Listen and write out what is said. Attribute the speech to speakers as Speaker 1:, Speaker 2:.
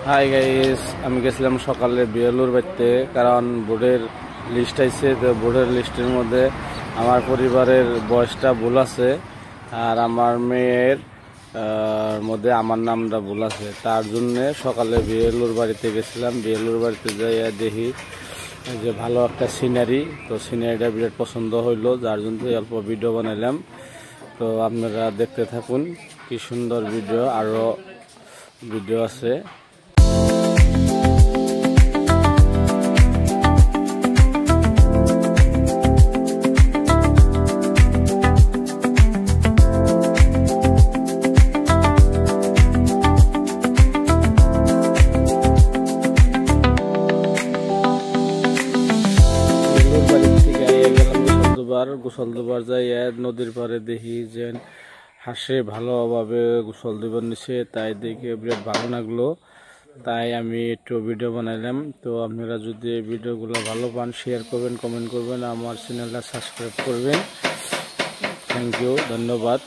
Speaker 1: Hi guys, আমি গেছিলাম সকালে বিয়েলুর বাড়িতে, কারণ বোর্ডের লিস্ট আইছে। তো বোর্ডের লিস্টের মধ্যে আমার পরিবারের বয়সটা ভুল আছে, আর আমার মেয়ের মধ্যে আমার নামটা ভুল আছে। তার জন্যে সকালে বিয়েলুর বাড়িতে গেছিলাম। বিয়েলুর বাড়িতে যাইয়া দেখি যে ভালো একটা সিনারি, তো সিনারিটা বিরাট পছন্দ হইলো, যার জন্য অল্প ভিডিও বানাইলাম। তো আপনারা দেখতে থাকুন, কি সুন্দর ভিডিও, আরও ভিডিও আছে। গোসল দুবার যাই নদীর পাড়ে দেখি যে হাসে ভালোভাবে গোসল দুবার নিছে, তাই দেখে বিরাট ভালো লাগলো। তাই আমি একটু ভিডিও বানাইলাম। তো আপনারা যদি ভিডিওগুলো ভালো পান, শেয়ার করবেন, কমেন্ট করবেন, আমার চ্যানেলটা সাবস্ক্রাইব করবেন। থ্যাংক ইউ, ধন্যবাদ।